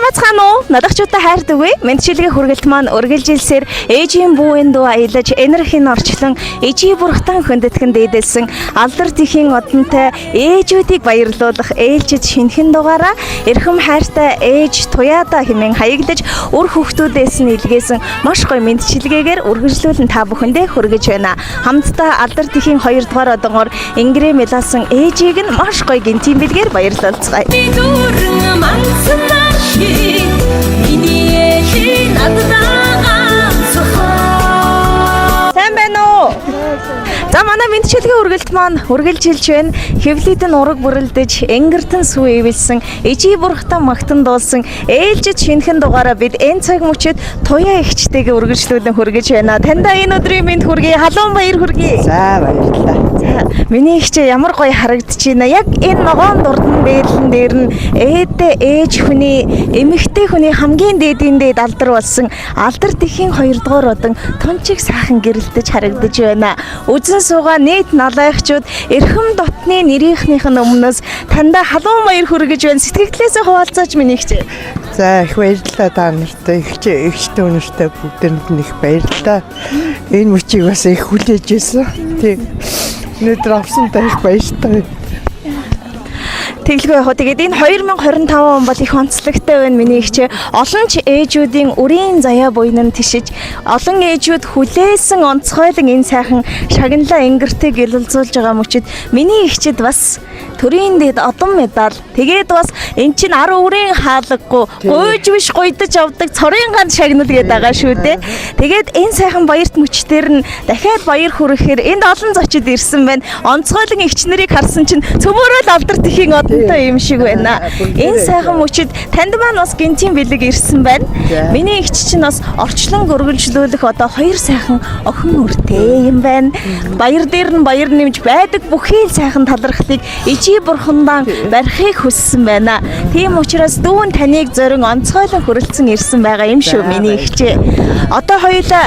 Сайнбацхан уу? Надагчуудаа хайрдаг вэ? Мэдчилгээ хүргэлт маань үргэлжилсээр ээжийн бүүэн дуу аялаж энергийн орчлон ээжийн бурхтан хөндөтгөн дээдэлсэн алдар тихийн одонтой ээжүүдийг баярлуулах ээлжид шинхэн дугаараа эрхэм хайртай ээж туяада хэмээн хаяглаж үр хүүхдүүдээс нь илгээсэн маш гоё мэдчилгээгээр үргэлжлүүлэн та бүхэндээ хүргэж байна. Хамтдаа алдар тихийн 2 дугаар одонгоор ингрээ мэлсэн ээжийг нь маш гоё гинтийн бэлгээр баярлуулцгаая. Сайн байна уу? За манай мэдчилгээ үргэлт маань үргэлжилж байна. Хэвлийдэн ураг бүрэлдэж, энгэртэн сүү ивэлсэн, ээжийн бурхтан магтан дуулсан ээлжид шинхэн дугаараа бид энэ цаг мөчид туяа ихчтэйгээ үргэлжлүүлэн хүргэж байна. Таньда энэ өдрийн мэнд хүргэе. Халуун баяр хүргэе. За баярлалаа. Миний ихчээ ямар гоё харагдаж байна. Яг энэ ногоон дурдан дээрлэн дээр нь ээж хүний, эмэгтэй хүний хамгийн дээдийн дээд алдар болсон алдар тихийн 2 дугаар одон тончиг сайхан гэрэлтэж харагдаж байна. Үзэн суугаа нийт налайхчуд эрхэм дотны нэрийнхнийх нь өмнөөс тандаа халуун баяр хүргэж байна. Сэтгэлдээсээ хуваалцаач миний ихчээ. За их баярлалаа та нартай. Ихтэй өнөртэй бүгдэнд нь их баярлалаа. Энэ мөчийг бас их хүлээж байсан. Тийм. Өнөөдөр авсантай их баяртай. Тэглгүй яг. Тэгээд энэ 2025 он бол их онцлогтой байна миний ихчээ. Олон ч ээжүүдийн үрийн заяа буйн нь тишиж, олон ээжүүд хүлээсэн онцгойлон энэ сайхан шагналаа энгэртэйг илэлцүүлж байгаа мөчид миний ихчэд бас төрийн дэд одон медаль. Тэгээд бас эн чин 10 үрийн хаалгагүй, гуйж биш гуйдаж авдаг цорын ганд шагнал гээд байгаа шүү дээ. Тэгээд энэ сайхан баярт мөчтөр нь дахиад баяр хүрэхээр энд олон зочид ирсэн байна. Онцгойлон эгч нарыг харсан чинь цөмөрөө алдар тихийн одонтой юм шиг байна. Энэ сайхан мөчид танд маань бас гинтийн бэлэг ирсэн байна. Миний эгч чинь бас орчлон гөргөлжлүүлэх одоо 2 сайхан охин үртэй юм байна. Баяр дээр нь баяр нэмж байдаг бүхий л сайхан талархлыг ижи бурхандаа барихыг хүссэн байна. Тийм учраас дүүн таныг зорин онцгойлон хүрэлцэн ирсэн байгаа юм шүү миний эгчээ. Одоо хоёулаа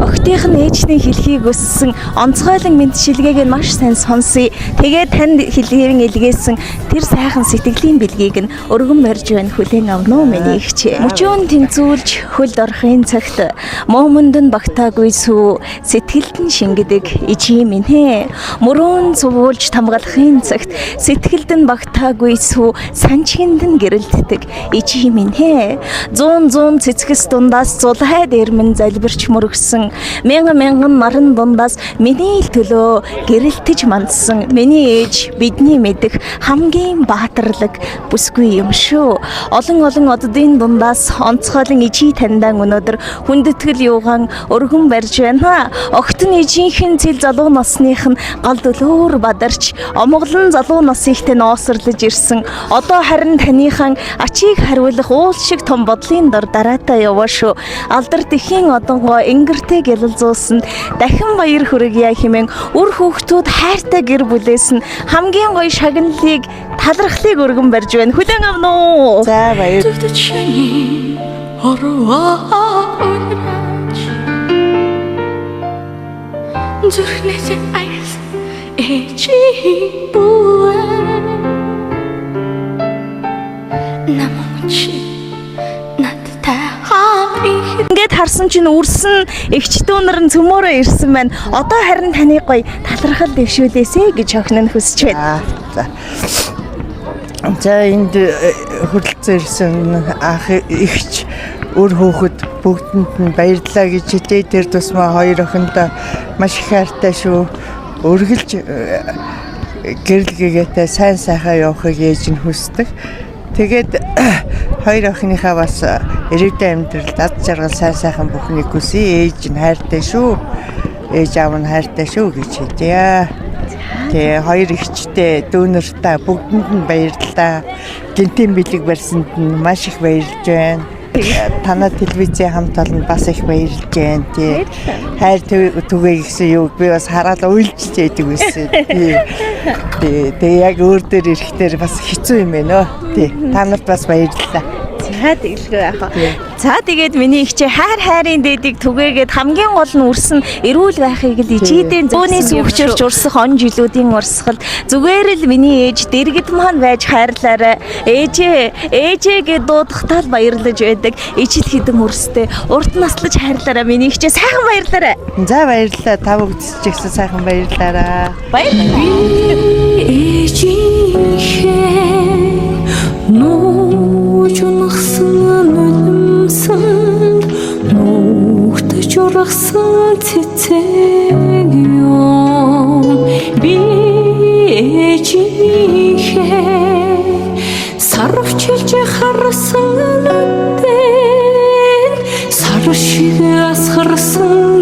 охтынх нь ээжний хэлхийг өссөн онцгойлон мэдчилгээг нь маш сайн сонсъё. Тэгээд танд хэлхээрэн илгээсэн тэр сайхан сэтгэлийн бэлгийг нь өргөн барьж байна хүлээн авна уу миний ихчээ. Мөчөөн тэнцүүлж хөлд орохын цагт момонд нь багтаагүй сүү сэтгэлд нь шингэдэг ижи минь ээ. Мөрөөн цувуулж тамгалахын цагт сэтгэлд нь багтаагүй сүү санчинд нь гэрэлтдэг ижи минь ээ. Зуун цэцгэс дундаас зулхай дээр минь залбирч мөрөгсөн мянган наран дундаас миний л төлөө гэрэлтэж мандсан миний ээж бидний мэдэх хамгийн баатарлаг бүсгүй юм шүү. Олон оддын дундаас онцгойлон ижи таньдан өнөөдөр хүндэтгэл юугаан өргөн барьж байна. Огт нь ижийнхэн цэл залуу насных нь гал дөлөөр бадарч омглон залуу насынхтэй ноосрлож ирсэн. Одоо харин таныхан ачийг хариулах уул шиг том бодлын дор дараатаа яваа шүү. Алдар тихийн одонгоо энгэртэй гялалзуулсан дахин баяр хүргье хэмээн үр хүүхдүүд хайртай гэр бүлээс нь хамгийн гоё шагналыг талархлыг өргөн барьж байна. Хүлээн авна уу? За баяр. Зүрхнээсээ аяс ээжийн бүүэн намч надтай хамт ингээд харсан чинь үрсэн эгчдүүнэр нь цөмөөрөө ирсэн байна. Одоо харин таны гоё талархал дэвшүүлээсэ гэж охин нь хүсэж байна. За энд хүрэлцэн ирсэн ах эгч өр хүүхэд бүгдэнд нь баярлалаа гэж хэлээ. Тэр тусмаа 2 охиндоо маш их хайртай шүү. Өргөлж гэрэлгээтэй сайн сайхан явахыг ээж нь хүсдэг. Тэгээд 2 охиныхаа бас ирээдүйн амьдралд аз жаргал сайн сайхан бүхнийг хүсье. Ээж нь хайртай шүү. Ээж аав нь хайртай шүү гэж хэлье. Тэгээ 2 эгчтэй дүүнэртэй бүгдэнд нь баярлалаа. Гинтийн бэлэг барьсанд нь маш их баярлж байна. Танай телевизийн хамт олонд бас их баярлж байна тий. Хайр түгэе гэсэн юу би бас хараад уйлж байдаг байсан. Тэгээ яг өөр дээр ирэхээр бас хэцүү юм байна оо. Тий. Та нарт бас баярлалаа. За тэгэлгүй яах вэ? За тэгээд миний ихчээ хайрын дэдийг түгээгээд хамгийн гол нь үрсэн эрүүл байхыг л ижидэн зөөний сүвчөрч урсах он жилүүдийн урсгал зүгээр л миний ээж дэргэд маань байж хайрлаарай. Ээжээгээ дуудахтаа л баярлаж байдаг. Ижил хідэн үрстэй урд наслаж хайрлаарай. Миний ихчээ сайхан баярлаарай. За баярлалаа. Та бүгд ч ихсэн сайхан баярлаарай. Ээжийнхээ нууж унахсан үлэмсэнд нуугдаж ургасан цэцэг юм. Би ээжийнхээ сарвчилж харсан нүдэн сар шиг асгарсан